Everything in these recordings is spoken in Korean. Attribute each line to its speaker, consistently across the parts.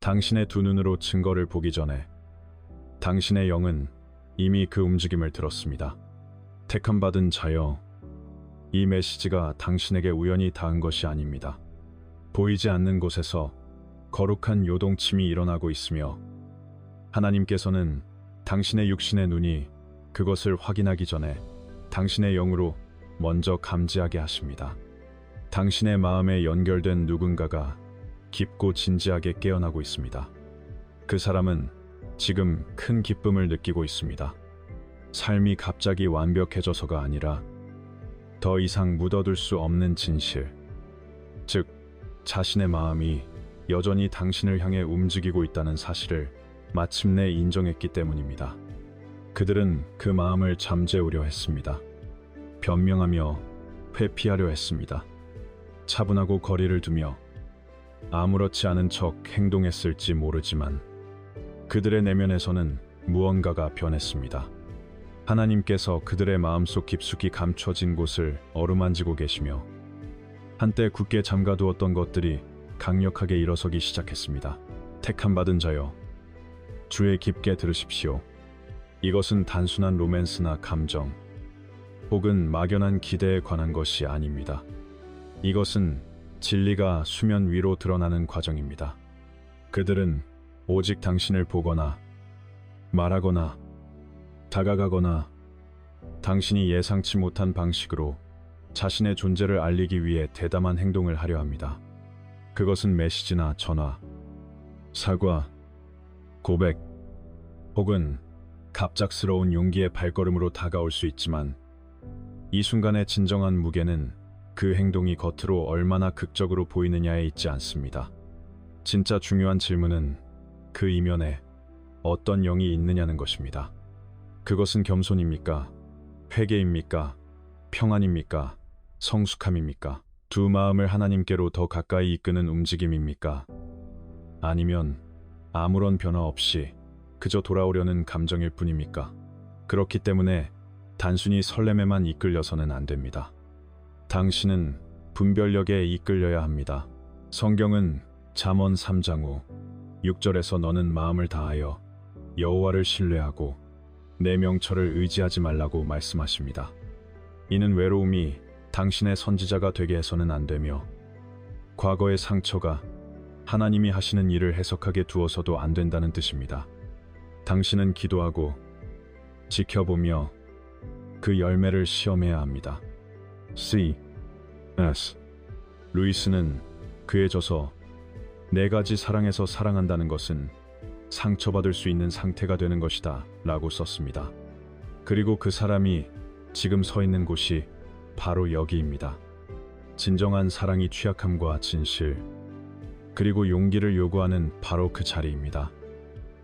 Speaker 1: 당신의 두 눈으로 증거를 보기 전에 당신의 영은 이미 그 움직임을 들었습니다. 택함받은 자여, 이 메시지가 당신에게 우연히 닿은 것이 아닙니다. 보이지 않는 곳에서 거룩한 요동침이 일어나고 있으며 하나님께서는 당신의 육신의 눈이 그것을 확인하기 전에 당신의 영으로 먼저 감지하게 하십니다. 당신의 마음에 연결된 누군가가 깊고 진지하게 깨어나고 있습니다. 그 사람은 지금 큰 기쁨을 느끼고 있습니다. 삶이 갑자기 완벽해져서가 아니라 더 이상 묻어둘 수 없는 진실, 즉 자신의 마음이 여전히 당신을 향해 움직이고 있다는 사실을 마침내 인정했기 때문입니다. 그들은 그 마음을 잠재우려 했습니다. 변명하며 회피하려 했습니다. 차분하고 거리를 두며 아무렇지 않은 척 행동했을지 모르지만 그들의 내면에서는 무언가가 변했습니다. 하나님께서 그들의 마음속 깊숙이 감춰진 곳을 어루만지고 계시며 한때 굳게 잠가두었던 것들이 강력하게 일어서기 시작했습니다. 택함받은 자여, 주의 깊게 들으십시오. 이것은 단순한 로맨스나 감정 혹은 막연한 기대에 관한 것이 아닙니다. 이것은 진리가 수면 위로 드러나는 과정입니다. 그들은 오직 당신을 보거나 말하거나 다가가거나 당신이 예상치 못한 방식으로 자신의 존재를 알리기 위해 대담한 행동을 하려 합니다. 그것은 메시지나 전화, 사과, 고백 혹은 갑작스러운 용기의 발걸음으로 다가올 수 있지만 이 순간의 진정한 무게는 그 행동이 겉으로 얼마나 극적으로 보이느냐에 있지 않습니다. 진짜 중요한 질문은 그 이면에 어떤 영이 있느냐는 것입니다. 그것은 겸손입니까? 회개입니까? 평안입니까? 성숙함입니까? 두 마음을 하나님께로 더 가까이 이끄는 움직임입니까? 아니면 아무런 변화 없이 그저 돌아오려는 감정일 뿐입니까? 그렇기 때문에 단순히 설렘에만 이끌려서는 안 됩니다. 당신은 분별력에 이끌려야 합니다. 성경은 잠언 3장 6절에서 너는 마음을 다하여 여호와를 신뢰하고 내 명철을 의지하지 말라고 말씀하십니다. 이는 외로움이 당신의 선지자가 되게 해서는 안 되며 과거의 상처가 하나님이 하시는 일을 해석하게 두어서도 안 된다는 뜻입니다. 당신은 기도하고 지켜보며 그 열매를 시험해야 합니다. C.S. 루이스는 그에 져서 네 가지 사랑에서 사랑한다는 것은 상처받을 수 있는 상태가 되는 것이다 라고 썼습니다. 그리고 그 사람이 지금 서 있는 곳이 바로 여기입니다. 진정한 사랑이 취약함과 진실, 그리고 용기를 요구하는 바로 그 자리입니다.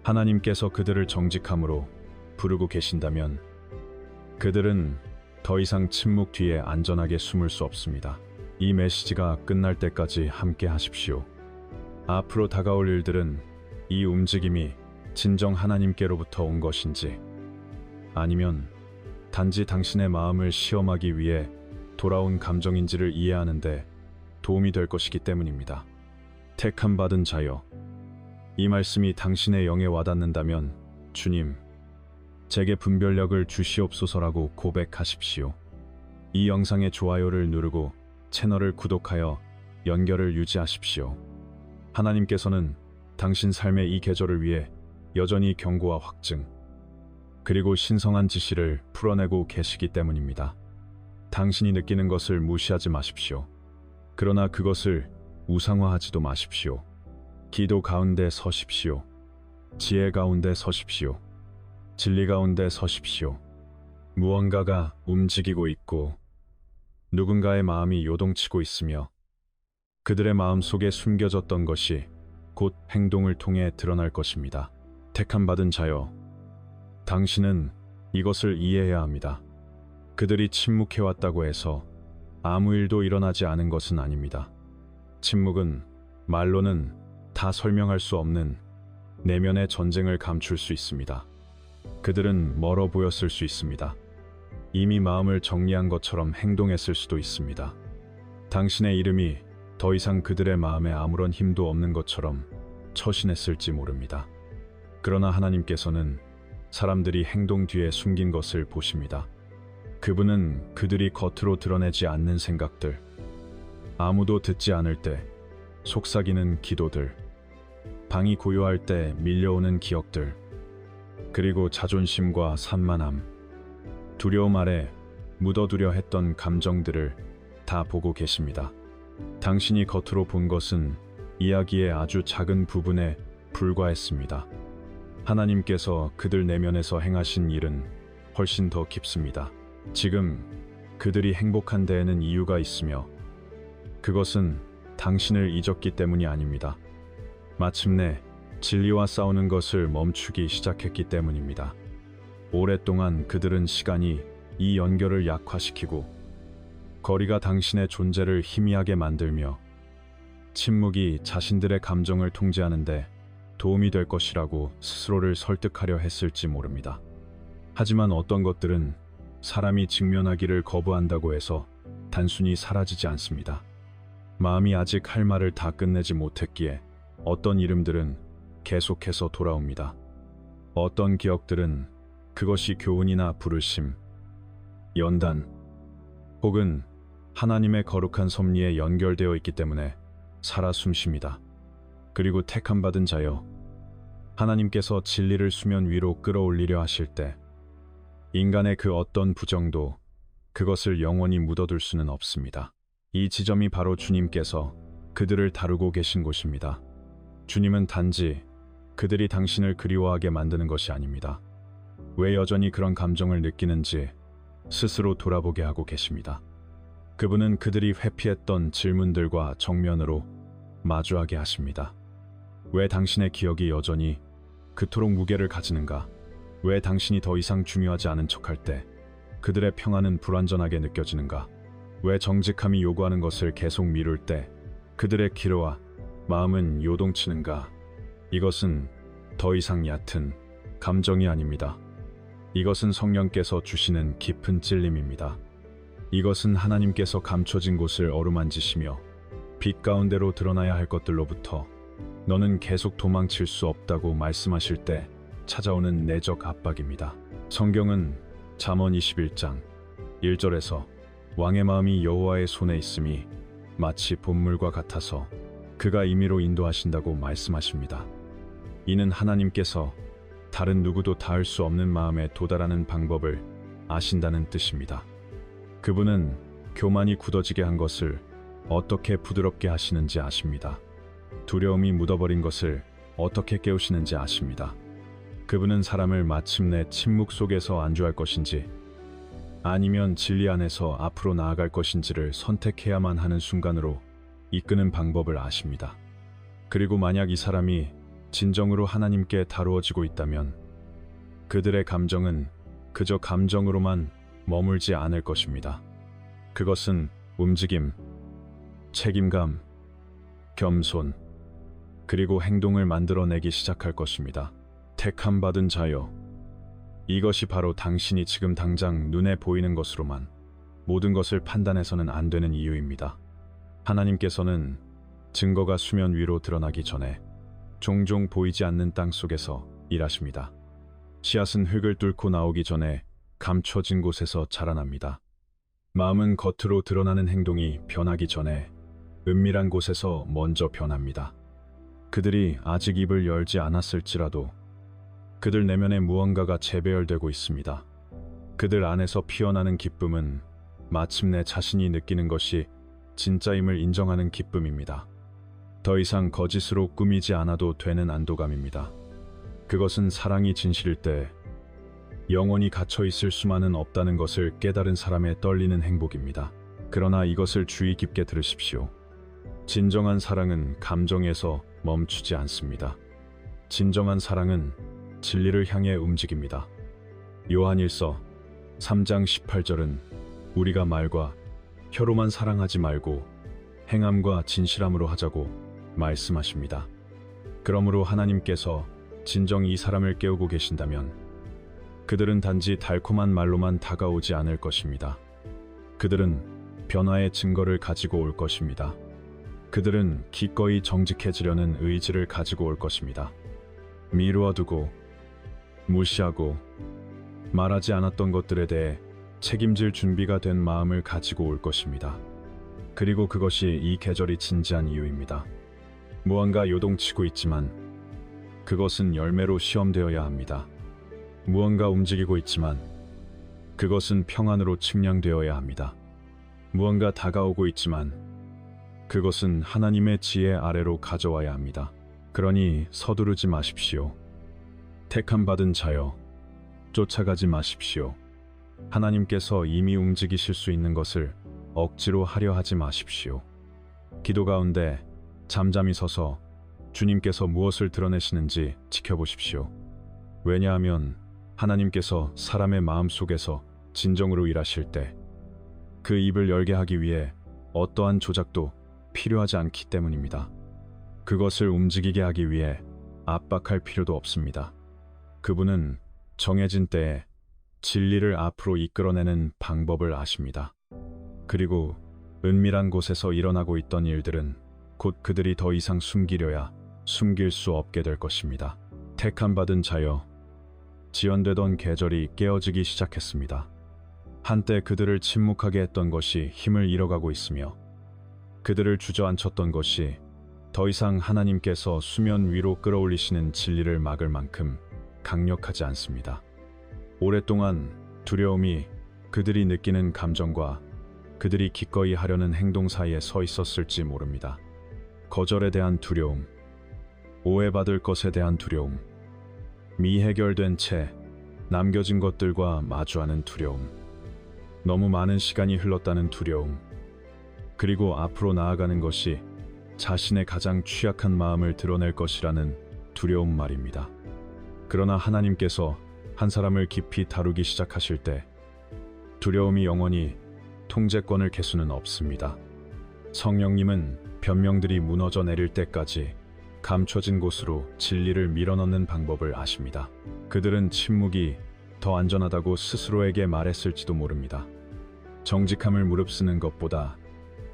Speaker 1: 하나님께서 그들을 정직함으로 부르고 계신다면 그들은 더 이상 침묵 뒤에 안전하게 숨을 수 없습니다. 이 메시지가 끝날 때까지 함께 하십시오. 앞으로 다가올 일들은 이 움직임이 진정 하나님께로부터 온 것인지 아니면 단지 당신의 마음을 시험하기 위해 돌아온 감정인지를 이해하는데 도움이 될 것이기 때문입니다. 택함받은 자여, 이 말씀이 당신의 영에 와닿는다면 주님, 제게 분별력을 주시옵소서라고 고백하십시오. 이 영상의 좋아요를 누르고 채널을 구독하여 연결을 유지하십시오. 하나님께서는 당신 삶의 이 계절을 위해 여전히 경고와 확증, 그리고 신성한 지시를 풀어내고 계시기 때문입니다. 당신이 느끼는 것을 무시하지 마십시오. 그러나 그것을 우상화하지도 마십시오. 기도 가운데 서십시오. 지혜 가운데 서십시오. 진리 가운데 서십시오. 무언가가 움직이고 있고 누군가의 마음이 요동치고 있으며 그들의 마음 속에 숨겨졌던 것이 곧 행동을 통해 드러날 것입니다. 택함받은 자여, 당신은 이것을 이해해야 합니다. 그들이 침묵해왔다고 해서 아무 일도 일어나지 않은 것은 아닙니다. 침묵은 말로는 다 설명할 수 없는 내면의 전쟁을 감출 수 있습니다. 그들은 멀어 보였을 수 있습니다. 이미 마음을 정리한 것처럼 행동했을 수도 있습니다. 당신의 이름이 더 이상 그들의 마음에 아무런 힘도 없는 것처럼 처신했을지 모릅니다. 그러나 하나님께서는 사람들이 행동 뒤에 숨긴 것을 보십니다. 그분은 그들이 겉으로 드러내지 않는 생각들, 아무도 듣지 않을 때 속삭이는 기도들, 방이 고요할 때 밀려오는 기억들, 그리고 자존심과 산만함, 두려움 아래 묻어두려 했던 감정들을 다 보고 계십니다. 당신이 겉으로 본 것은 이야기의 아주 작은 부분에 불과했습니다. 하나님께서 그들 내면에서 행하신 일은 훨씬 더 깊습니다. 지금 그들이 행복한 데에는 이유가 있으며 그것은 당신을 잊었기 때문이 아닙니다. 마침내 진리와 싸우는 것을 멈추기 시작했기 때문입니다. 오랫동안 그들은 시간이 이 연결을 약화시키고 거리가 당신의 존재를 희미하게 만들며 침묵이 자신들의 감정을 통제하는데 도움이 될 것이라고 스스로를 설득하려 했을지 모릅니다. 하지만 어떤 것들은 사람이 직면하기를 거부한다고 해서 단순히 사라지지 않습니다. 마음이 아직 할 말을 다 끝내지 못했기에 어떤 이름들은 계속해서 돌아옵니다. 어떤 기억들은 그것이 교훈이나 부르심, 연단, 혹은 하나님의 거룩한 섭리에 연결되어 있기 때문에 살아 숨쉽니다. 그리고 택함 받은 자여, 하나님께서 진리를 수면 위로 끌어올리려 하실 때 인간의 그 어떤 부정도 그것을 영원히 묻어둘 수는 없습니다. 이 지점이 바로 주님께서 그들을 다루고 계신 곳입니다. 주님은 단지 그들이 당신을 그리워하게 만드는 것이 아닙니다. 왜 여전히 그런 감정을 느끼는지 스스로 돌아보게 하고 계십니다. 그분은 그들이 회피했던 질문들과 정면으로 마주하게 하십니다. 왜 당신의 기억이 여전히 그토록 무게를 가지는가? 왜 당신이 더 이상 중요하지 않은 척할 때 그들의 평안은 불완전하게 느껴지는가? 왜 정직함이 요구하는 것을 계속 미룰 때 그들의 기로와 마음은 요동치는가? 이것은 더 이상 얕은 감정이 아닙니다. 이것은 성령께서 주시는 깊은 찔림입니다. 이것은 하나님께서 감춰진 곳을 어루만지시며 빛 가운데로 드러나야 할 것들로부터 너는 계속 도망칠 수 없다고 말씀하실 때 찾아오는 내적 압박입니다. 성경은 잠언 21장 1절에서 왕의 마음이 여호와의 손에 있음이 마치 봇물과 같아서 그가 임의로 인도하신다고 말씀하십니다. 이는 하나님께서 다른 누구도 닿을 수 없는 마음에 도달하는 방법을 아신다는 뜻입니다. 그분은 교만이 굳어지게 한 것을 어떻게 부드럽게 하시는지 아십니다. 두려움이 묻어버린 것을 어떻게 깨우시는지 아십니다. 그분은 사람을 마침내 침묵 속에서 안주할 것인지 아니면 진리 안에서 앞으로 나아갈 것인지를 선택해야만 하는 순간으로 이끄는 방법을 아십니다. 그리고 만약 이 사람이 진정으로 하나님께 다루어지고 있다면 그들의 감정은 그저 감정으로만 머물지 않을 것입니다. 그것은 움직임, 책임감, 겸손, 그리고 행동을 만들어내기 시작할 것입니다. 택함 받은 자여, 이것이 바로 당신이 지금 당장 눈에 보이는 것으로만 모든 것을 판단해서는 안 되는 이유입니다. 하나님께서는 증거가 수면 위로 드러나기 전에 종종 보이지 않는 땅 속에서 일하십니다. 씨앗은 흙을 뚫고 나오기 전에 감춰진 곳에서 자라납니다. 마음은 겉으로 드러나는 행동이 변하기 전에 은밀한 곳에서 먼저 변합니다. 그들이 아직 입을 열지 않았을지라도 그들 내면에 무언가가 재배열되고 있습니다. 그들 안에서 피어나는 기쁨은 마침내 자신이 느끼는 것이 진짜임을 인정하는 기쁨입니다. 더 이상 거짓으로 꾸미지 않아도 되는 안도감입니다. 그것은 사랑이 진실일 때 영원히 갇혀 있을 수만은 없다는 것을 깨달은 사람의 떨리는 행복입니다. 그러나 이것을 주의 깊게 들으십시오. 진정한 사랑은 감정에서 멈추지 않습니다. 진정한 사랑은 진리를 향해 움직입니다. 요한일서 3장 18절은 우리가 말과 혀로만 사랑하지 말고 행함과 진실함으로 하자고 말씀하십니다. 그러므로 하나님께서 진정 이 사람을 깨우고 계신다면 그들은 단지 달콤한 말로만 다가오지 않을 것입니다. 그들은 변화의 증거를 가지고 올 것입니다. 그들은 기꺼이 정직해지려는 의지를 가지고 올 것입니다. 미루어두고 무시하고 말하지 않았던 것들에 대해 책임질 준비가 된 마음을 가지고 올 것입니다. 그리고 그것이 이 계절이 진지한 이유입니다. 무언가 요동치고 있지만 그것은 열매로 시험되어야 합니다. 무언가 움직이고 있지만 그것은 평안으로 측량되어야 합니다. 무언가 다가오고 있지만 그것은 하나님의 지혜 아래로 가져와야 합니다. 그러니 서두르지 마십시오. 택함 받은 자여, 쫓아가지 마십시오. 하나님께서 이미 움직이실 수 있는 것을 억지로 하려 하지 마십시오. 기도 가운데 잠잠히 서서 주님께서 무엇을 드러내시는지 지켜보십시오. 왜냐하면 하나님께서 사람의 마음 속에서 진정으로 일하실 때 그 입을 열게 하기 위해 어떠한 조작도 필요하지 않기 때문입니다. 그것을 움직이게 하기 위해 압박할 필요도 없습니다. 그분은 정해진 때에 진리를 앞으로 이끌어내는 방법을 아십니다. 그리고 은밀한 곳에서 일어나고 있던 일들은 곧 그들이 더 이상 숨기려야 숨길 수 없게 될 것입니다. 택함 받은 자여, 지연되던 계절이 깨어지기 시작했습니다. 한때 그들을 침묵하게 했던 것이 힘을 잃어가고 있으며 그들을 주저앉혔던 것이 더 이상 하나님께서 수면 위로 끌어올리시는 진리를 막을 만큼 강력하지 않습니다. 오랫동안 두려움이 그들이 느끼는 감정과 그들이 기꺼이 하려는 행동 사이에 서 있었을지 모릅니다. 거절에 대한 두려움, 오해받을 것에 대한 두려움, 미해결된 채 남겨진 것들과 마주하는 두려움, 너무 많은 시간이 흘렀다는 두려움, 그리고 앞으로 나아가는 것이 자신의 가장 취약한 마음을 드러낼 것이라는 두려움 말입니다. 그러나 하나님께서 한 사람을 깊이 다루기 시작하실 때 두려움이 영원히 통제권을 갤 수는 없습니다. 성령님은 변명들이 무너져 내릴 때까지 감춰진 곳으로 진리를 밀어넣는 방법을 아십니다. 그들은 침묵이 더 안전하다고 스스로에게 말했을지도 모릅니다. 정직함을 무릅쓰는 것보다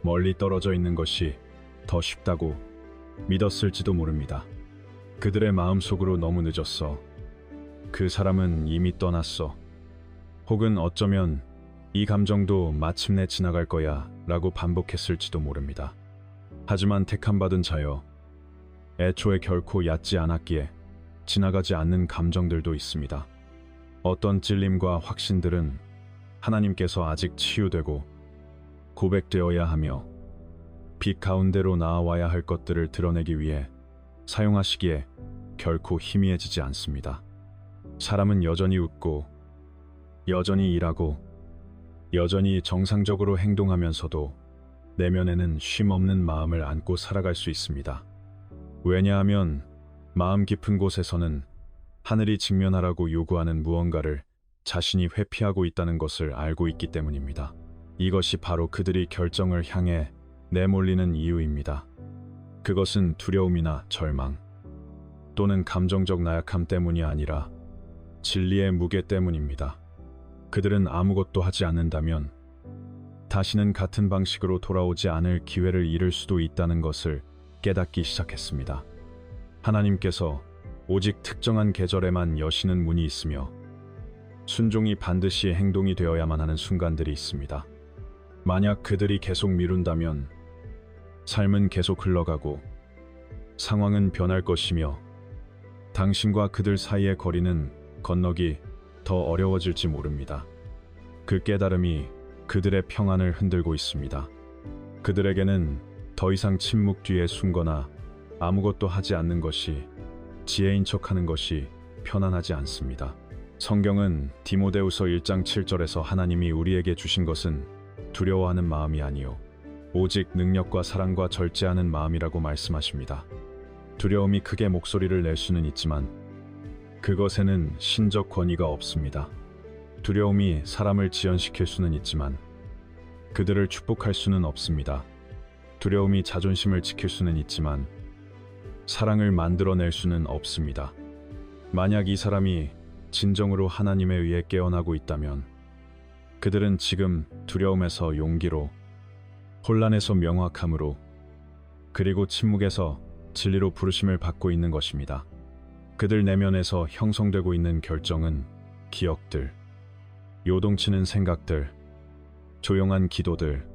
Speaker 1: 멀리 떨어져 있는 것이 더 쉽다고 믿었을지도 모릅니다. 그들의 마음속으로 너무 늦었어. 그 사람은 이미 떠났어. 혹은 어쩌면 이 감정도 마침내 지나갈 거야 라고 반복했을지도 모릅니다. 하지만 택함받은 자여, 애초에 결코 얕지 않았기에 지나가지 않는 감정들도 있습니다. 어떤 찔림과 확신들은 하나님께서 아직 치유되고 고백되어야 하며 빛 가운데로 나아와야 할 것들을 드러내기 위해 사용하시기에 결코 희미해지지 않습니다. 사람은 여전히 웃고 여전히 일하고 여전히 정상적으로 행동하면서도 내면에는 쉼없는 마음을 안고 살아갈 수 있습니다. 왜냐하면 마음 깊은 곳에서는 하늘이 직면하라고 요구하는 무언가를 자신이 회피하고 있다는 것을 알고 있기 때문입니다. 이것이 바로 그들이 결정을 향해 내몰리는 이유입니다. 그것은 두려움이나 절망 또는 감정적 나약함 때문이 아니라 진리의 무게 때문입니다. 그들은 아무것도 하지 않는다면 다시는 같은 방식으로 돌아오지 않을 기회를 잃을 수도 있다는 것을 깨닫기 시작했습니다. 하나님께서 오직 특정한 계절에만 여시는 문이 있으며 순종이 반드시 행동이 되어야만 하는 순간들이 있습니다. 만약 그들이 계속 미룬다면 삶은 계속 흘러가고 상황은 변할 것이며 당신과 그들 사이의 거리는 건너기 더 어려워질지 모릅니다. 그 깨달음이 그들의 평안을 흔들고 있습니다. 그들에게는 더 이상 침묵 뒤에 숨거나 아무것도 하지 않는 것이 지혜인 척하는 것이 편안하지 않습니다. 성경은 디모데후서 1장 7절에서 하나님이 우리에게 주신 것은 두려워하는 마음이 아니요 오직 능력과 사랑과 절제하는 마음이라고 말씀하십니다. 두려움이 크게 목소리를 낼 수는 있지만 그것에는 신적 권위가 없습니다. 두려움이 사람을 지연시킬 수는 있지만 그들을 축복할 수는 없습니다. 두려움이 자존심을 지킬 수는 있지만 사랑을 만들어낼 수는 없습니다. 만약 이 사람이 진정으로 하나님에 의해 깨어나고 있다면 그들은 지금 두려움에서 용기로, 혼란에서 명확함으로, 그리고 침묵에서 진리로 부르심을 받고 있는 것입니다. 그들 내면에서 형성되고 있는 결정은 기억들, 요동치는 생각들, 조용한 기도들,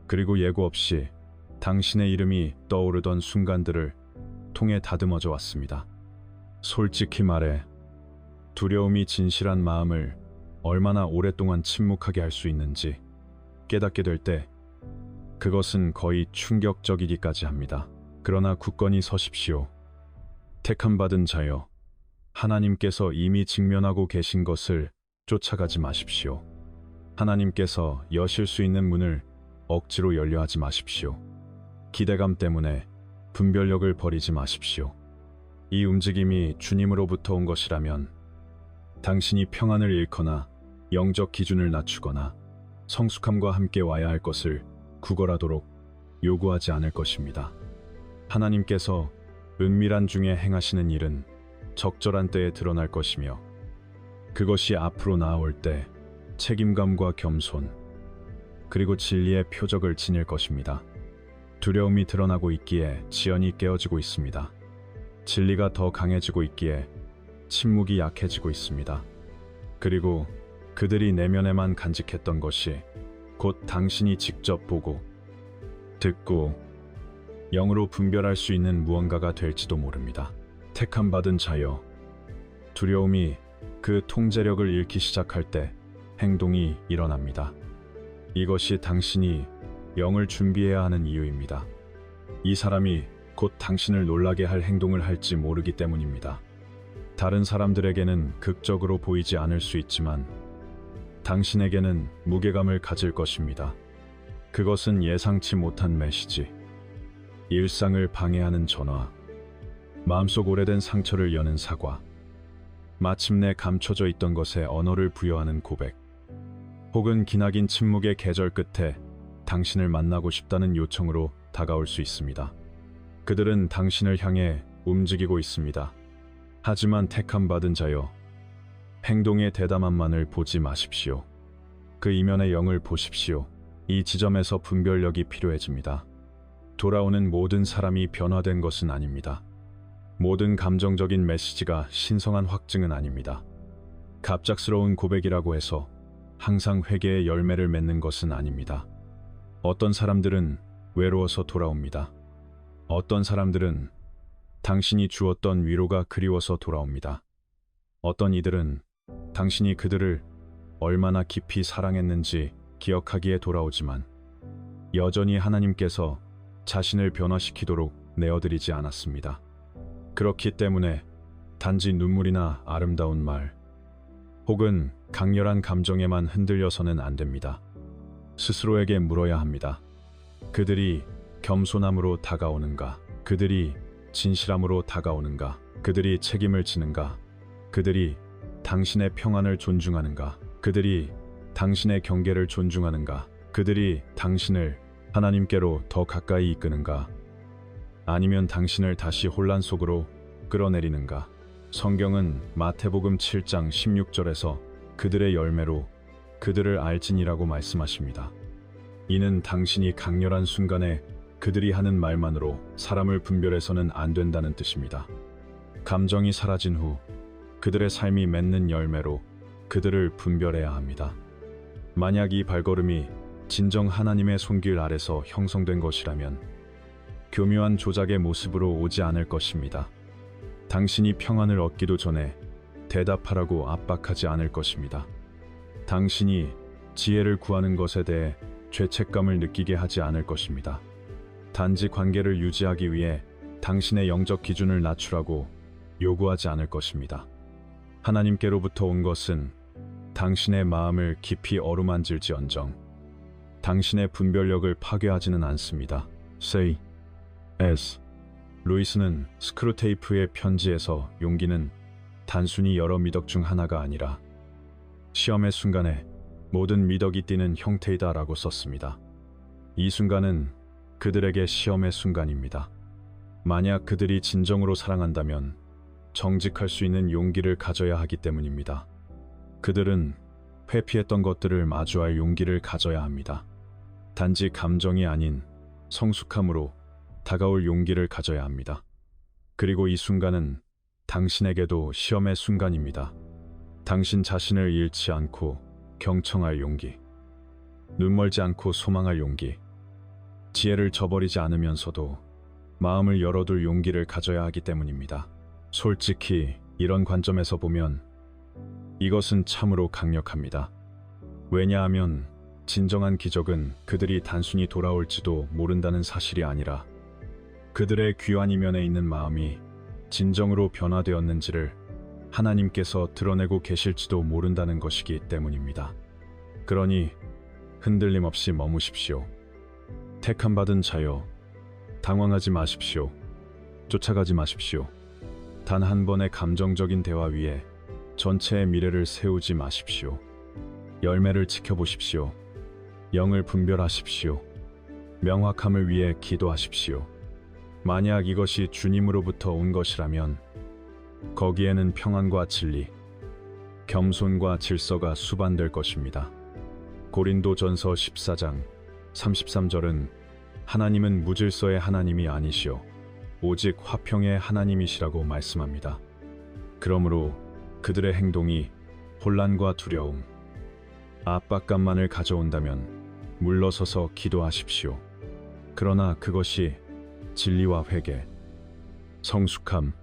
Speaker 1: 그리고 예고 없이 당신의 이름이 떠오르던 순간들을 통해 다듬어져 왔습니다. 솔직히 말해, 두려움이 진실한 마음을 얼마나 오랫동안 침묵하게 할 수 있는지 깨닫게 될 때 그것은 거의 충격적이기까지 합니다. 그러나 굳건히 서십시오. 택함받은 자여, 하나님께서 이미 직면하고 계신 것을 쫓아가지 마십시오. 하나님께서 여실 수 있는 문을 억지로 열려 하지 마십시오. 기대감 때문에 분별력을 버리지 마십시오. 이 움직임이 주님으로부터 온 것이라면 당신이 평안을 잃거나 영적 기준을 낮추거나 성숙함과 함께 와야 할 것을 구걸하도록 요구하지 않을 것입니다. 하나님께서 은밀한 중에 행하시는 일은 적절한 때에 드러날 것이며 그것이 앞으로 나아올 때 책임감과 겸손 그리고 진리의 표적을 지닐 것입니다. 두려움이 드러나고 있기에 지연이 깨어지고 있습니다. 진리가 더 강해지고 있기에 침묵이 약해지고 있습니다. 그리고 그들이 내면에만 간직했던 것이 곧 당신이 직접 보고 듣고 영으로 분별할 수 있는 무언가가 될지도 모릅니다. 택함받은 자여, 두려움이 그 통제력을 잃기 시작할 때 행동이 일어납니다. 이것이 당신이 영을 준비해야 하는 이유입니다. 이 사람이 곧 당신을 놀라게 할 행동을 할지 모르기 때문입니다. 다른 사람들에게는 극적으로 보이지 않을 수 있지만 당신에게는 무게감을 가질 것입니다. 그것은 예상치 못한 메시지, 일상을 방해하는 전화, 마음속 오래된 상처를 여는 사과, 마침내 감춰져 있던 것에 언어를 부여하는 고백, 혹은 기나긴 침묵의 계절 끝에 당신을 만나고 싶다는 요청으로 다가올 수 있습니다. 그들은 당신을 향해 움직이고 있습니다. 하지만 택함받은 자여, 행동의 대담함만을 보지 마십시오. 그 이면의 영을 보십시오. 이 지점에서 분별력이 필요해집니다. 돌아오는 모든 사람이 변화된 것은 아닙니다. 모든 감정적인 메시지가 신성한 확증은 아닙니다. 갑작스러운 고백이라고 해서 항상 회개의 열매를 맺는 것은 아닙니다. 어떤 사람들은 외로워서 돌아옵니다. 어떤 사람들은 당신이 주었던 위로가 그리워서 돌아옵니다. 어떤 이들은 당신이 그들을 얼마나 깊이 사랑했는지 기억하기에 돌아오지만 여전히 하나님께서 자신을 변화시키도록 내어드리지 않았습니다. 그렇기 때문에 단지 눈물이나 아름다운 말 혹은 강렬한 감정에만 흔들려서는 안 됩니다. 스스로에게 물어야 합니다. 그들이 겸손함으로 다가오는가? 그들이 진실함으로 다가오는가? 그들이 책임을 지는가? 그들이 당신의 평안을 존중하는가? 그들이 당신의 경계를 존중하는가? 그들이 당신을 하나님께로 더 가까이 이끄는가? 아니면 당신을 다시 혼란 속으로 끌어내리는가? 성경은 마태복음 7장 16절에서 그들의 열매로 그들을 알지니라고 말씀하십니다. 이는 당신이 강렬한 순간에 그들이 하는 말만으로 사람을 분별해서는 안 된다는 뜻입니다. 감정이 사라진 후 그들의 삶이 맺는 열매로 그들을 분별해야 합니다. 만약 이 발걸음이 진정 하나님의 손길 아래서 형성된 것이라면 교묘한 조작의 모습으로 오지 않을 것입니다. 당신이 평안을 얻기도 전에 대답하라고 압박하지 않을 것입니다. 당신이 지혜를 구하는 것에 대해 죄책감을 느끼게 하지 않을 것입니다. 단지 관계를 유지하기 위해 당신의 영적 기준을 낮추라고 요구하지 않을 것입니다. 하나님께로부터 온 것은 당신의 마음을 깊이 어루만질지언정 당신의 분별력을 파괴하지는 않습니다. Say as. 루이스는 스크루테이프의 편지에서 용기는 단순히 여러 미덕 중 하나가 아니라 시험의 순간에 모든 미덕이 띠는 형태이다 라고 썼습니다. 이 순간은 그들에게 시험의 순간입니다. 만약 그들이 진정으로 사랑한다면 정직할 수 있는 용기를 가져야 하기 때문입니다. 그들은 회피했던 것들을 마주할 용기를 가져야 합니다. 단지 감정이 아닌 성숙함으로 다가올 용기를 가져야 합니다. 그리고 이 순간은 당신에게도 시험의 순간입니다. 당신 자신을 잃지 않고 경청할 용기, 눈멀지 않고 소망할 용기, 지혜를 저버리지 않으면서도 마음을 열어둘 용기를 가져야 하기 때문입니다. 솔직히 이런 관점에서 보면 이것은 참으로 강력합니다. 왜냐하면 진정한 기적은 그들이 단순히 돌아올지도 모른다는 사실이 아니라 그들의 귀한 이면에 있는 마음이 진정으로 변화되었는지를 하나님께서 드러내고 계실지도 모른다는 것이기 때문입니다. 그러니 흔들림 없이 머무십시오. 택함받은 자여, 당황하지 마십시오. 쫓아가지 마십시오. 단 한 번의 감정적인 대화 위에 전체의 미래를 세우지 마십시오. 열매를 지켜보십시오. 영을 분별하십시오. 명확함을 위해 기도하십시오. 만약 이것이 주님으로부터 온 것이라면 거기에는 평안과 진리, 겸손과 질서가 수반될 것입니다. 고린도전서 14장 33절은 하나님은 무질서의 하나님이 아니시오 오직 화평의 하나님이시라고 말씀합니다. 그러므로 그들의 행동이 혼란과 두려움, 압박감만을 가져온다면 물러서서 기도하십시오. 그러나 그것이 진리와 회개, 성숙함,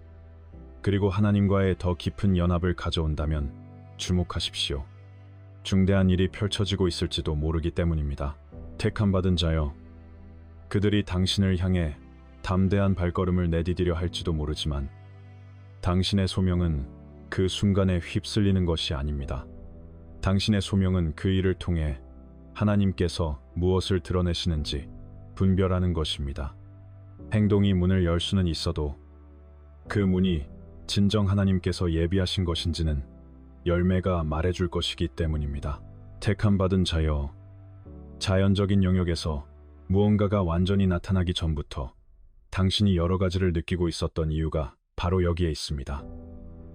Speaker 1: 그리고 하나님과의 더 깊은 연합을 가져온다면 주목하십시오. 중대한 일이 펼쳐지고 있을지도 모르기 때문입니다. 택함받은 자여, 그들이 당신을 향해 담대한 발걸음을 내디디려 할지도 모르지만 당신의 소명은 그 순간에 휩쓸리는 것이 아닙니다. 당신의 소명은 그 일을 통해 하나님께서 무엇을 드러내시는지 분별하는 것입니다. 행동이 문을 열 수는 있어도 그 문이 진정 하나님께서 예비하신 것인지는 열매가 말해줄 것이기 때문입니다. 택함받은 자여, 자연적인 영역에서 무언가가 완전히 나타나기 전부터 당신이 여러 가지를 느끼고 있었던 이유가 바로 여기에 있습니다.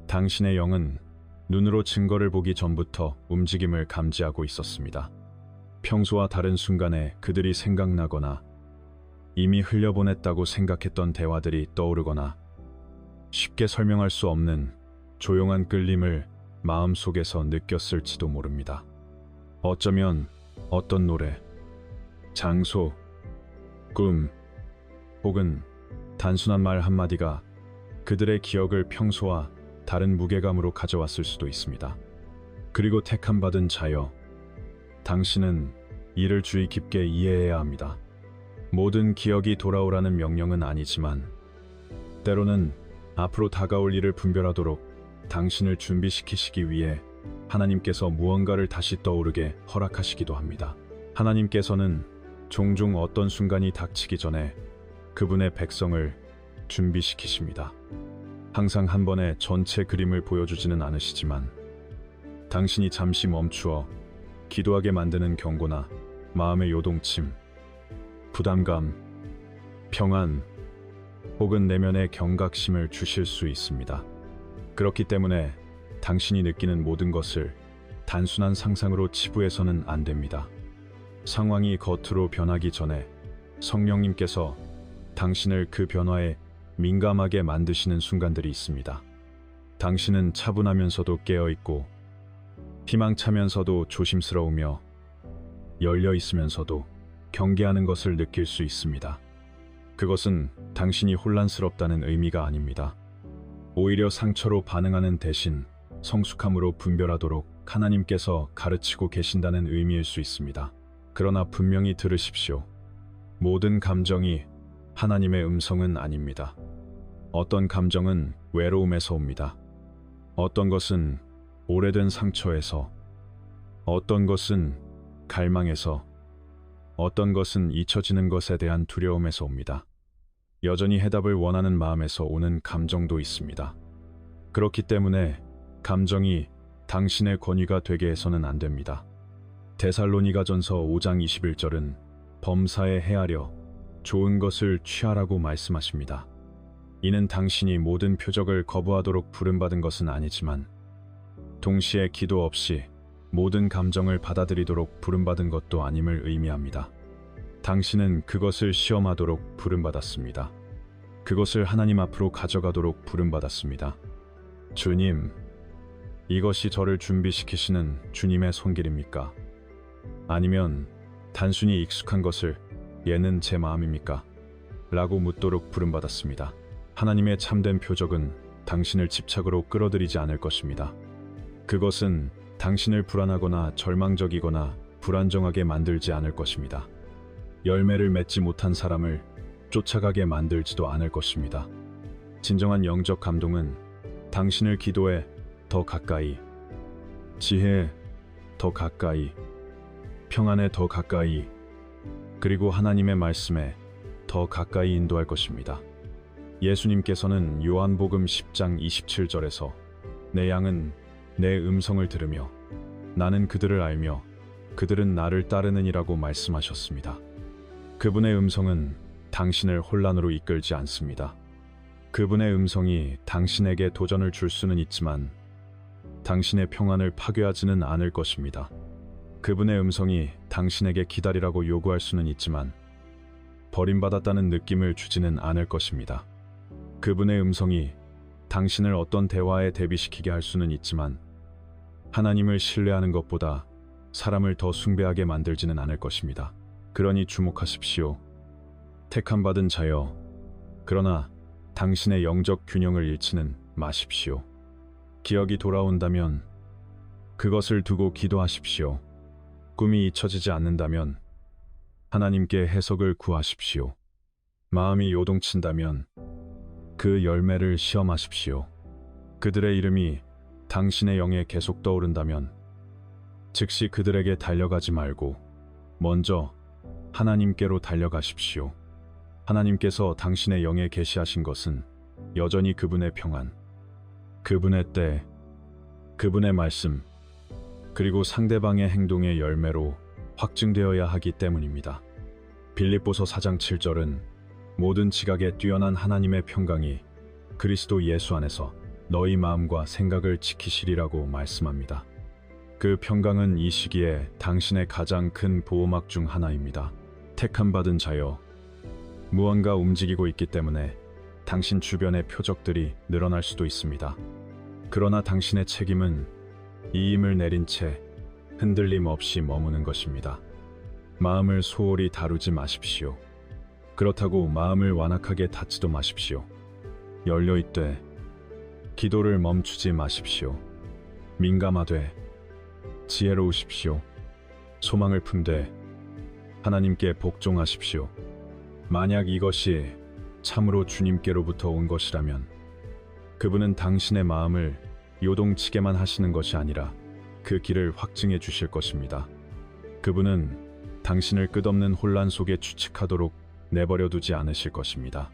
Speaker 1: 당신의 영은 눈으로 증거를 보기 전부터 움직임을 감지하고 있었습니다. 평소와 다른 순간에 그들이 생각나거나 이미 흘려보냈다고 생각했던 대화들이 떠오르거나 쉽게 설명할 수 없는 조용한 끌림을 마음속에서 느꼈을지도 모릅니다. 어쩌면 어떤 노래, 장소, 꿈, 혹은 단순한 말 한마디가 그들의 기억을 평소와 다른 무게감으로 가져왔을 수도 있습니다. 그리고 택함받은 자여, 당신은 이를 주의 깊게 이해해야 합니다. 모든 기억이 돌아오라는 명령은 아니지만 때로는 앞으로 다가올 일을 분별하도록 당신을 준비시키시기 위해 하나님께서 무언가를 다시 떠오르게 허락하시기도 합니다. 하나님께서는 종종 어떤 순간이 닥치기 전에 그분의 백성을 준비시키십니다. 항상 한 번에 전체 그림을 보여주지는 않으시지만 당신이 잠시 멈추어 기도하게 만드는 경고나 마음의 요동침, 부담감, 평안, 혹은 내면의 경각심을 주실 수 있습니다. 그렇기 때문에 당신이 느끼는 모든 것을 단순한 상상으로 치부해서는 안 됩니다. 상황이 겉으로 변하기 전에 성령님께서 당신을 그 변화에 민감하게 만드시는 순간들이 있습니다. 당신은 차분하면서도 깨어있고 희망차면서도 조심스러우며 열려있으면서도 경계하는 것을 느낄 수 있습니다. 그것은 당신이 혼란스럽다는 의미가 아닙니다. 오히려 상처로 반응하는 대신 성숙함으로 분별하도록 하나님께서 가르치고 계신다는 의미일 수 있습니다. 그러나 분명히 들으십시오. 모든 감정이 하나님의 음성은 아닙니다. 어떤 감정은 외로움에서 옵니다. 어떤 것은 오래된 상처에서, 어떤 것은 갈망에서, 어떤 것은 잊혀지는 것에 대한 두려움에서 옵니다. 여전히 해답을 원하는 마음에서 오는 감정도 있습니다. 그렇기 때문에 감정이 당신의 권위가 되게 해서는 안 됩니다. 데살로니가전서 5장 21절은 범사에 헤아려 좋은 것을 취하라고 말씀하십니다. 이는 당신이 모든 표적을 거부하도록 부름받은 것은 아니지만 동시에 기도 없이 모든 감정을 받아들이도록 부름받은 것도 아님을 의미합니다. 당신은 그것을 시험하도록 부름받았습니다. 그것을 하나님 앞으로 가져가도록 부름받았습니다. 주님, 이것이 저를 준비시키시는 주님의 손길입니까? 아니면 단순히 익숙한 것을 얘는 제 마음입니까? 라고 묻도록 부름받았습니다. 하나님의 참된 표적은 당신을 집착으로 끌어들이지 않을 것입니다. 그것은 당신을 불안하거나 절망적이거나 불안정하게 만들지 않을 것입니다. 열매를 맺지 못한 사람을 쫓아가게 만들지도 않을 것입니다. 진정한 영적 감동은 당신을 기도에 더 가까이, 지혜에 더 가까이, 평안에 더 가까이, 그리고 하나님의 말씀에 더 가까이 인도할 것입니다. 예수님께서는 요한복음 10장 27절에서 내 양은 내 음성을 들으며 나는 그들을 알며 그들은 나를 따르느니라고 말씀하셨습니다. 그분의 음성은 당신을 혼란으로 이끌지 않습니다. 그분의 음성이 당신에게 도전을 줄 수는 있지만 당신의 평안을 파괴하지는 않을 것입니다. 그분의 음성이 당신에게 기다리라고 요구할 수는 있지만 버림받았다는 느낌을 주지는 않을 것입니다. 그분의 음성이 당신을 어떤 대화에 대비시키게 할 수는 있지만 하나님을 신뢰하는 것보다 사람을 더 숭배하게 만들지는 않을 것입니다. 그러니 주목하십시오. 택함받은 자여, 그러나 당신의 영적 균형을 잃지는 마십시오. 기억이 돌아온다면 그것을 두고 기도하십시오. 꿈이 잊혀지지 않는다면 하나님께 해석을 구하십시오. 마음이 요동친다면 그 열매를 시험하십시오. 그들의 이름이 당신의 영에 계속 떠오른다면 즉시 그들에게 달려가지 말고 먼저 하나님께로 달려가십시오. 하나님께서 당신의 영에 계시하신 것은 여전히 그분의 평안, 그분의 때, 그분의 말씀, 그리고 상대방의 행동의 열매로 확증되어야 하기 때문입니다. 빌립보서 4장 7절은 모든 지각에 뛰어난 하나님의 평강이 그리스도 예수 안에서 너희 마음과 생각을 지키시리라고 말씀합니다. 그 평강은 이 시기에 당신의 가장 큰 보호막 중 하나입니다. 택함받은 자여, 무언가 움직이고 있기 때문에 당신 주변의 표적들이 늘어날 수도 있습니다. 그러나 당신의 책임은 이 힘을 내린 채 흔들림 없이 머무는 것입니다. 마음을 소홀히 다루지 마십시오. 그렇다고 마음을 완악하게 닫지도 마십시오. 열려있되 기도를 멈추지 마십시오. 민감하되 지혜로우십시오. 소망을 품되 하나님께 복종하십시오. 만약 이것이 참으로 주님께로부터 온 것이라면 그분은 당신의 마음을 요동치게만 하시는 것이 아니라 그 길을 확증해 주실 것입니다. 그분은 당신을 끝없는 혼란 속에 추측하도록 내버려 두지 않으실 것입니다.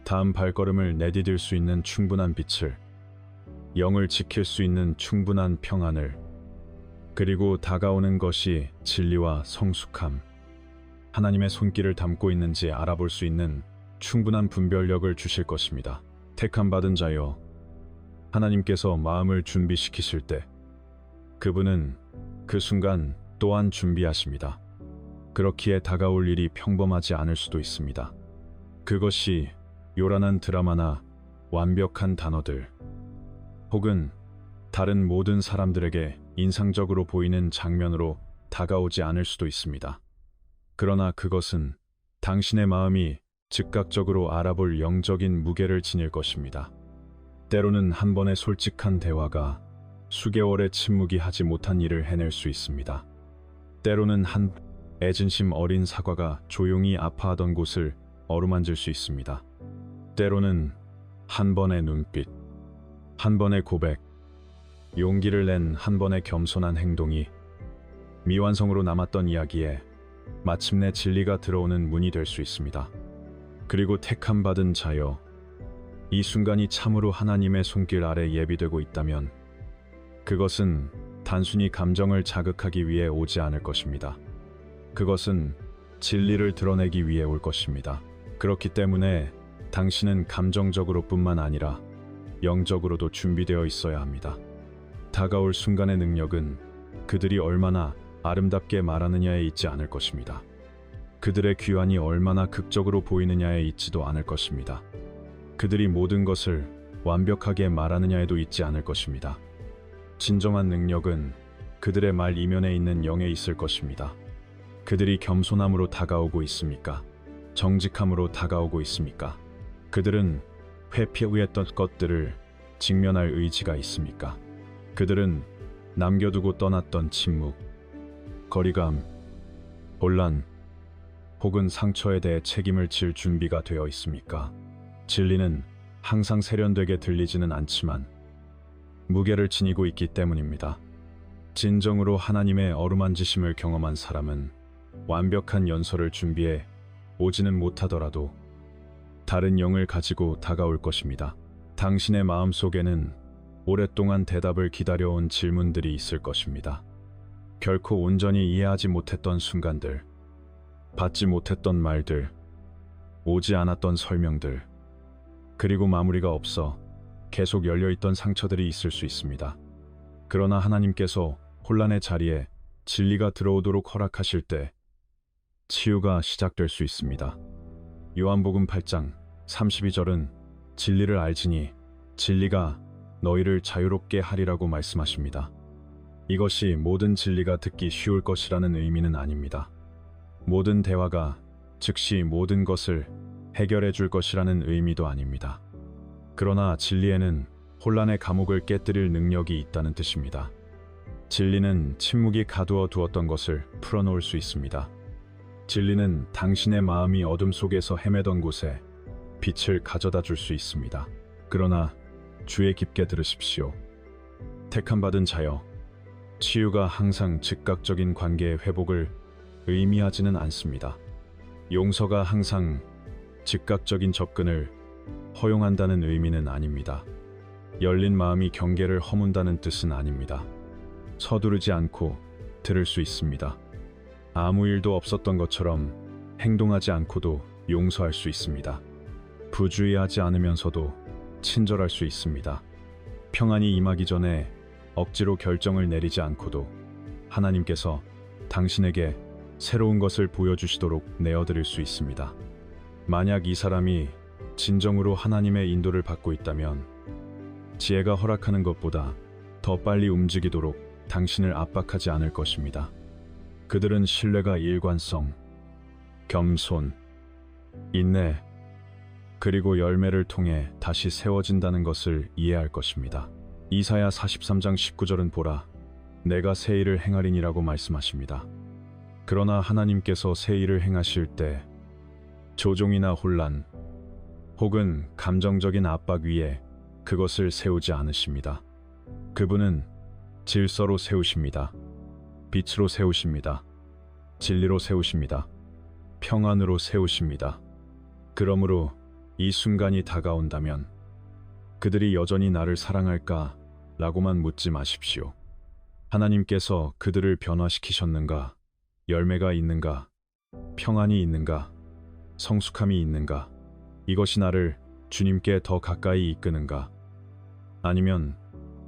Speaker 1: 다음 발걸음을 내디딜 수 있는 충분한 빛을, 영을 지킬 수 있는 충분한 평안을, 그리고 다가오는 것이 진리와 성숙함, 하나님의 손길을 담고 있는지 알아볼 수 있는 충분한 분별력을 주실 것입니다. 택함받은 자여, 하나님께서 마음을 준비시키실 때 그분은 그 순간 또한 준비하십니다. 그렇기에 다가올 일이 평범하지 않을 수도 있습니다. 그것이 요란한 드라마나 완벽한 단어들, 혹은 다른 모든 사람들에게 인상적으로 보이는 장면으로 다가오지 않을 수도 있습니다. 그러나 그것은 당신의 마음이 즉각적으로 알아볼 영적인 무게를 지닐 것입니다. 때로는 한 번의 솔직한 대화가 수개월의 침묵이 하지 못한 일을 해낼 수 있습니다. 때로는 한 애진심 어린 사과가 조용히 아파하던 곳을 어루만질 수 있습니다. 때로는 한 번의 눈빛, 한 번의 고백, 용기를 낸 한 번의 겸손한 행동이 미완성으로 남았던 이야기에 마침내 진리가 들어오는 문이 될 수 있습니다. 그리고 택함받은 자여, 이 순간이 참으로 하나님의 손길 아래 예비되고 있다면 그것은 단순히 감정을 자극하기 위해 오지 않을 것입니다. 그것은 진리를 드러내기 위해 올 것입니다. 그렇기 때문에 당신은 감정적으로 뿐만 아니라 영적으로도 준비되어 있어야 합니다. 다가올 순간의 능력은 그들이 얼마나 아름답게 말하느냐에 있지 않을 것입니다. 그들의 귀환이 얼마나 극적으로 보이느냐에 있지도 않을 것입니다. 그들이 모든 것을 완벽하게 말하느냐에도 있지 않을 것입니다. 진정한 능력은 그들의 말 이면에 있는 영에 있을 것입니다. 그들이 겸손함으로 다가오고 있습니까? 정직함으로 다가오고 있습니까? 그들은 회피했던 것들을 직면할 의지가 있습니까? 그들은 남겨두고 떠났던 침묵, 거리감, 혼란, 혹은 상처에 대해 책임을 질 준비가 되어 있습니까? 진리는 항상 세련되게 들리지는 않지만 무게를 지니고 있기 때문입니다. 진정으로 하나님의 어루만지심을 경험한 사람은 완벽한 연설을 준비해 오지는 못하더라도 다른 영을 가지고 다가올 것입니다. 당신의 마음속에는 오랫동안 대답을 기다려온 질문들이 있을 것입니다. 결코 온전히 이해하지 못했던 순간들, 받지 못했던 말들, 오지 않았던 설명들, 그리고 마무리가 없어 계속 열려있던 상처들이 있을 수 있습니다. 그러나 하나님께서 혼란의 자리에 진리가 들어오도록 허락하실 때 치유가 시작될 수 있습니다. 요한복음 8장 32절은 진리를 알지니 진리가 너희를 자유롭게 하리라고 말씀하십니다. 이것이 모든 진리가 듣기 쉬울 것이라는 의미는 아닙니다. 모든 대화가 즉시 모든 것을 해결해 줄 것이라는 의미도 아닙니다. 그러나 진리에는 혼란의 감옥을 깨뜨릴 능력이 있다는 뜻입니다. 진리는 침묵이 가두어 두었던 것을 풀어놓을 수 있습니다. 진리는 당신의 마음이 어둠 속에서 헤매던 곳에 빛을 가져다 줄 수 있습니다. 그러나 주의 깊게 들으십시오. 택함받은 자여, 치유가 항상 즉각적인 관계의 회복을 의미하지는 않습니다. 용서가 항상 즉각적인 접근을 허용한다는 의미는 아닙니다. 열린 마음이 경계를 허문다는 뜻은 아닙니다. 서두르지 않고 들을 수 있습니다. 아무 일도 없었던 것처럼 행동하지 않고도 용서할 수 있습니다. 부주의하지 않으면서도 친절할 수 있습니다. 평안이 임하기 전에 억지로 결정을 내리지 않고도 하나님께서 당신에게 새로운 것을 보여주시도록 내어드릴 수 있습니다. 만약 이 사람이 진정으로 하나님의 인도를 받고 있다면 지혜가 허락하는 것보다 더 빨리 움직이도록 당신을 압박하지 않을 것입니다. 그들은 신뢰가 일관성, 겸손, 인내, 그리고 열매를 통해 다시 세워진다는 것을 이해할 것입니다. 이사야 43장 19절은 보라, 내가 새 일을 행하리니라고 말씀하십니다. 그러나 하나님께서 새 일을 행하실 때 조종이나 혼란 혹은 감정적인 압박 위에 그것을 세우지 않으십니다. 그분은 질서로 세우십니다. 빛으로 세우십니다. 진리로 세우십니다. 평안으로 세우십니다. 그러므로 이 순간이 다가온다면 그들이 여전히 나를 사랑할까? 라고만 묻지 마십시오. 하나님께서 그들을 변화시키셨는가? 열매가 있는가? 평안이 있는가? 성숙함이 있는가? 이것이 나를 주님께 더 가까이 이끄는가? 아니면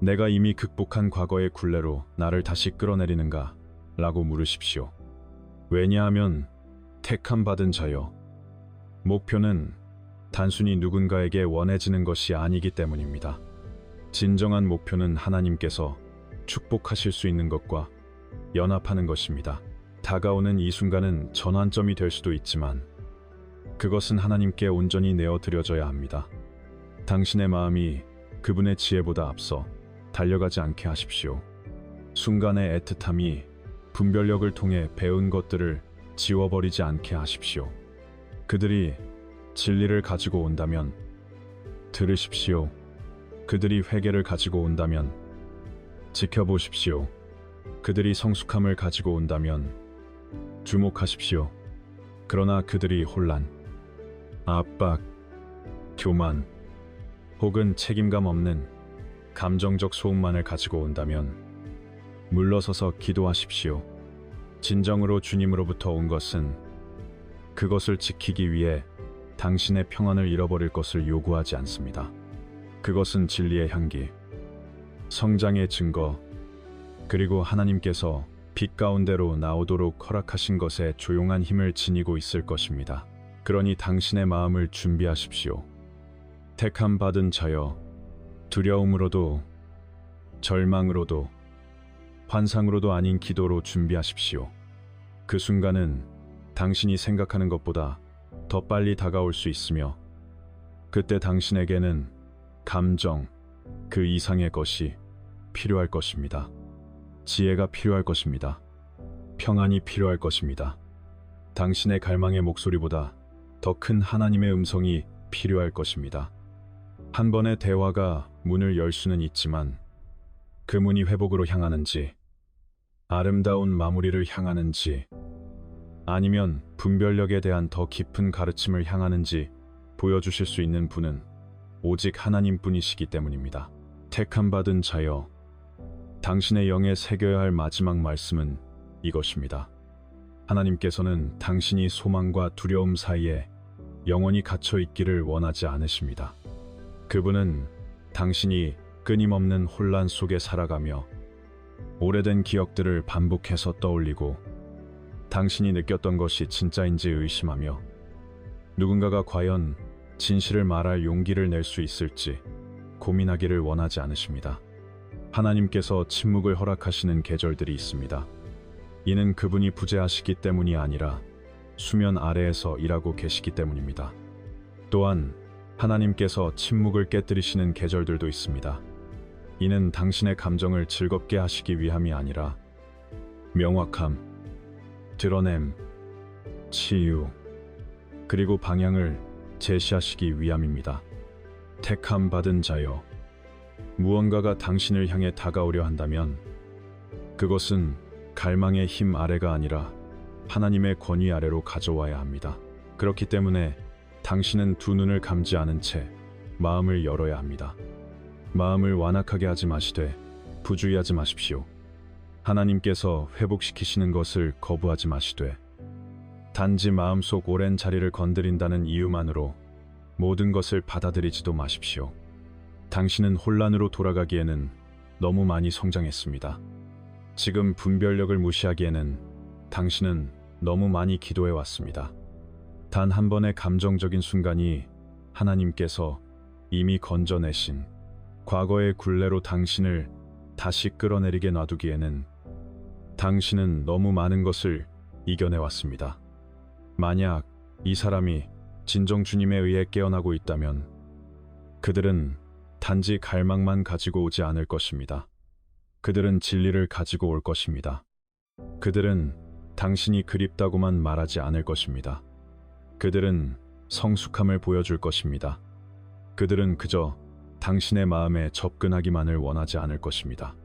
Speaker 1: 내가 이미 극복한 과거의 굴레로 나를 다시 끌어내리는가? 라고 물으십시오. 왜냐하면 택함받은 자여, 목표는 단순히 누군가에게 원해지는 것이 아니기 때문입니다. 진정한 목표는 하나님께서 축복하실 수 있는 것과 연합하는 것입니다. 다가오는 이 순간은 전환점이 될 수도 있지만 그것은 하나님께 온전히 내어드려져야 합니다. 당신의 마음이 그분의 지혜보다 앞서 달려가지 않게 하십시오. 순간의 애틋함이 분별력을 통해 배운 것들을 지워버리지 않게 하십시오. 그들이 진리를 가지고 온다면 들으십시오. 그들이 회개를 가지고 온다면 지켜보십시오. 그들이 성숙함을 가지고 온다면 주목하십시오. 그러나 그들이 혼란, 압박, 교만 혹은 책임감 없는 감정적 소음만을 가지고 온다면 물러서서 기도하십시오. 진정으로 주님으로부터 온 것은 그것을 지키기 위해 당신의 평안을 잃어버릴 것을 요구하지 않습니다. 그것은 진리의 향기, 성장의 증거, 그리고 하나님께서 빛 가운데로 나오도록 허락하신 것에 조용한 힘을 지니고 있을 것입니다. 그러니 당신의 마음을 준비하십시오. 택함 받은 자여, 두려움으로도 절망으로도 환상으로도 아닌 기도로 준비하십시오. 그 순간은 당신이 생각하는 것보다 더 빨리 다가올 수 있으며 그때 당신에게는 감정, 그 이상의 것이 필요할 것입니다. 지혜가 필요할 것입니다. 평안이 필요할 것입니다. 당신의 갈망의 목소리보다 더 큰 하나님의 음성이 필요할 것입니다. 한 번의 대화가 문을 열 수는 있지만 그 문이 회복으로 향하는지, 아름다운 마무리를 향하는지, 아니면 분별력에 대한 더 깊은 가르침을 향하는지 보여주실 수 있는 분은 오직 하나님뿐이시기 때문입니다. 택함 받은 자여, 당신의 영에 새겨야 할 마지막 말씀은 이것입니다. 하나님께서는 당신이 소망과 두려움 사이에 영원히 갇혀 있기를 원하지 않으십니다. 그분은 당신이 끊임없는 혼란 속에 살아가며 오래된 기억들을 반복해서 떠올리고 당신이 느꼈던 것이 진짜인지 의심하며 누군가가 과연 진실을 말할 용기를 낼 수 있을지 고민하기를 원하지 않으십니다. 하나님께서 침묵을 허락하시는 계절들이 있습니다. 이는 그분이 부재하시기 때문이 아니라 수면 아래에서 일하고 계시기 때문입니다. 또한 하나님께서 침묵을 깨뜨리시는 계절들도 있습니다. 이는 당신의 감정을 즐겁게 하시기 위함이 아니라 명확함, 드러냄, 치유, 그리고 방향을 제시하시기 위함입니다. 택함 받은 자여, 무언가가 당신을 향해 다가오려 한다면 그것은 갈망의 힘 아래가 아니라 하나님의 권위 아래로 가져와야 합니다. 그렇기 때문에 당신은 두 눈을 감지 않은 채 마음을 열어야 합니다. 마음을 완악하게 하지 마시되 부주의하지 마십시오. 하나님께서 회복시키시는 것을 거부하지 마시되 단지 마음속 오랜 자리를 건드린다는 이유만으로 모든 것을 받아들이지도 마십시오. 당신은 혼란으로 돌아가기에는 너무 많이 성장했습니다. 지금 분별력을 무시하기에는 당신은 너무 많이 기도해 왔습니다. 단 한 번의 감정적인 순간이 하나님께서 이미 건져내신 과거의 굴레로 당신을 다시 끌어내리게 놔두기에는 당신은 너무 많은 것을 이겨내 왔습니다. 만약 이 사람이 진정 주님에 의해 깨어나고 있다면 그들은 단지 갈망만 가지고 오지 않을 것입니다. 그들은 진리를 가지고 올 것입니다. 그들은 당신이 그립다고만 말하지 않을 것입니다. 그들은 성숙함을 보여줄 것입니다. 그들은 그저 당신의 마음에 접근하기만을 원하지 않을 것입니다.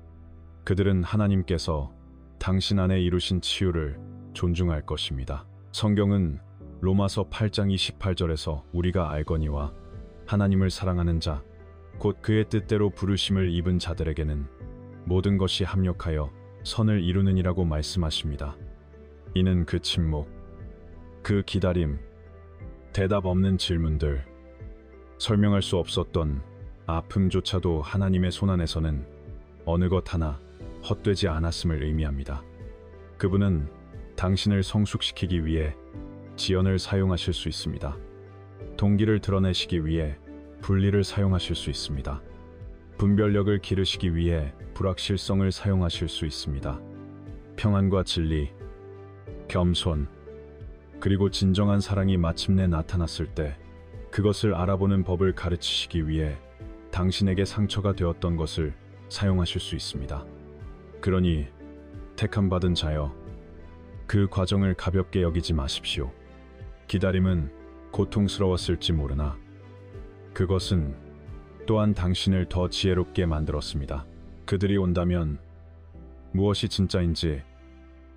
Speaker 1: 그들은 하나님께서 당신 안에 이루신 치유를 존중할 것입니다. 성경은 로마서 8장 28절에서 우리가 알거니와 하나님을 사랑하는 자, 곧 그의 뜻대로 부르심을 입은 자들에게는 모든 것이 합력하여 선을 이루느니라고 말씀하십니다. 이는 그 침묵, 그 기다림, 대답 없는 질문들, 설명할 수 없었던 아픔조차도 하나님의 손안에서는 어느 것 하나 헛되지 않았음을 의미합니다. 그분은 당신을 성숙시키기 위해 지연을 사용하실 수 있습니다. 동기를 드러내시기 위해 분리를 사용하실 수 있습니다. 분별력을 기르시기 위해 불확실성을 사용하실 수 있습니다. 평안과 진리, 겸손, 그리고 진정한 사랑이 마침내 나타났을 때 그것을 알아보는 법을 가르치시기 위해 당신에게 상처가 되었던 것을 사용하실 수 있습니다. 그러니 택함 받은 자여, 그 과정을 가볍게 여기지 마십시오. 기다림은 고통스러웠을지 모르나 그것은 또한 당신을 더 지혜롭게 만들었습니다. 그들이 온다면 무엇이 진짜인지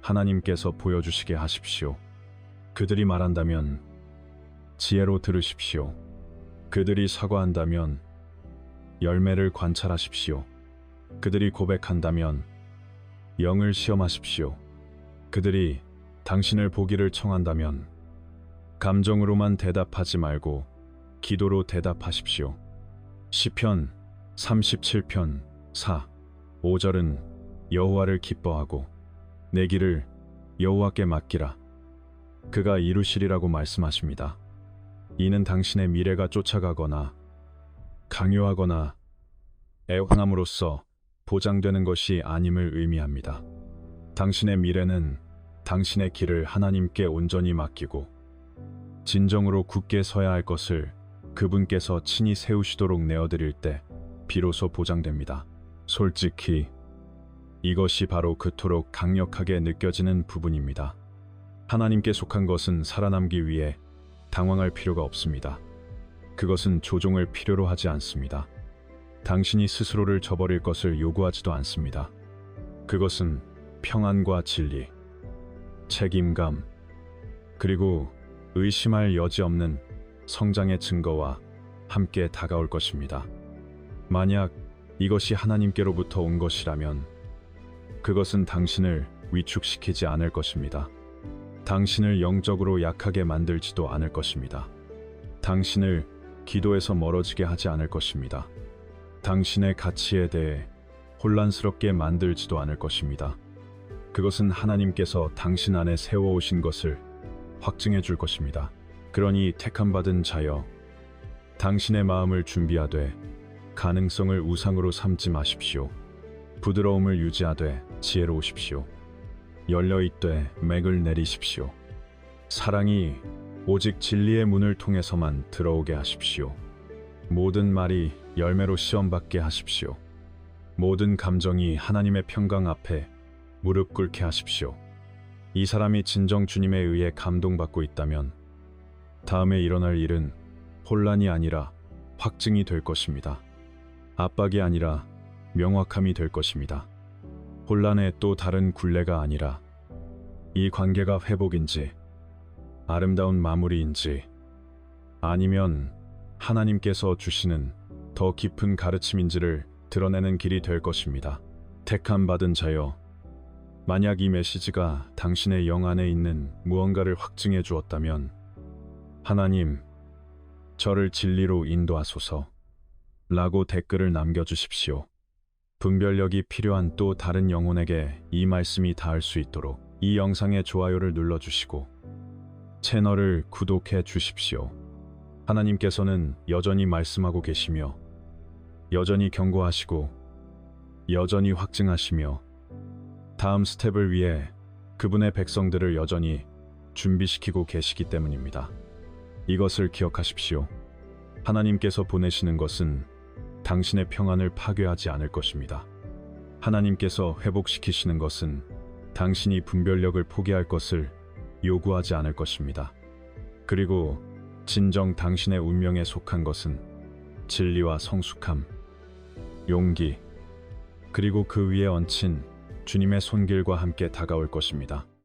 Speaker 1: 하나님께서 보여주시게 하십시오. 그들이 말한다면 지혜로 들으십시오. 그들이 사과한다면 열매를 관찰하십시오. 그들이 고백한다면 영을 시험하십시오. 그들이 당신을 보기를 청한다면 감정으로만 대답하지 말고 기도로 대답하십시오. 시편 37편 4, 5절은 여호와를 기뻐하고 내 길을 여호와께 맡기라. 그가 이루시리라고 말씀하십니다. 이는 당신의 미래가 쫓아가거나 강요하거나 애환함으로써 보장되는 것이 아님을 의미합니다. 당신의 미래는 당신의 길을 하나님께 온전히 맡기고 진정으로 굳게 서야 할 것을 그분께서 친히 세우시도록 내어드릴 때 비로소 보장됩니다. 솔직히 이것이 바로 그토록 강력하게 느껴지는 부분입니다. 하나님께 속한 것은 살아남기 위해 당황할 필요가 없습니다. 그것은 조종을 필요로 하지 않습니다. 당신이 스스로를 저버릴 것을 요구하지도 않습니다. 그것은 평안과 진리, 책임감, 그리고 의심할 여지 없는 성장의 증거와 함께 다가올 것입니다. 만약 이것이 하나님께로부터 온 것이라면 그것은 당신을 위축시키지 않을 것입니다. 당신을 영적으로 약하게 만들지도 않을 것입니다. 당신을 기도에서 멀어지게 하지 않을 것입니다. 당신의 가치에 대해 혼란스럽게 만들지도 않을 것입니다. 그것은 하나님께서 당신 안에 세워오신 것을 확증해 줄 것입니다. 그러니 택함받은 자여, 당신의 마음을 준비하되 가능성을 우상으로 삼지 마십시오. 부드러움을 유지하되 지혜로우십시오. 열려있되 맥을 내리십시오. 사랑이 오직 진리의 문을 통해서만 들어오게 하십시오. 모든 말이 열매로 시험받게 하십시오. 모든 감정이 하나님의 평강 앞에 무릎 꿇게 하십시오. 이 사람이 진정 주님에 의해 감동받고 있다면 다음에 일어날 일은 혼란이 아니라 확증이 될 것입니다. 압박이 아니라 명확함이 될 것입니다. 혼란의 또 다른 굴레가 아니라 이 관계가 회복인지 아름다운 마무리인지 아니면 하나님께서 주시는 더 깊은 가르침인지를 드러내는 길이 될 것입니다. 택함 받은 자여, 만약 이 메시지가 당신의 영 안에 있는 무언가를 확증해 주었다면 하나님, 저를 진리로 인도하소서 라고 댓글을 남겨주십시오. 분별력이 필요한 또 다른 영혼에게 이 말씀이 닿을 수 있도록 이 영상의 좋아요를 눌러주시고 채널을 구독해 주십시오. 하나님께서는 여전히 말씀하고 계시며 여전히 경고하시고 여전히 확증하시며 다음 스텝을 위해 그분의 백성들을 여전히 준비시키고 계시기 때문입니다. 이것을 기억하십시오. 하나님께서 보내시는 것은 당신의 평안을 파괴하지 않을 것입니다. 하나님께서 회복시키시는 것은 당신이 분별력을 포기할 것을 요구하지 않을 것입니다. 그리고 진정 당신의 운명에 속한 것은 진리와 성숙함, 용기, 그리고 그 위에 얹힌 주님의 손길과 함께 다가올 것입니다.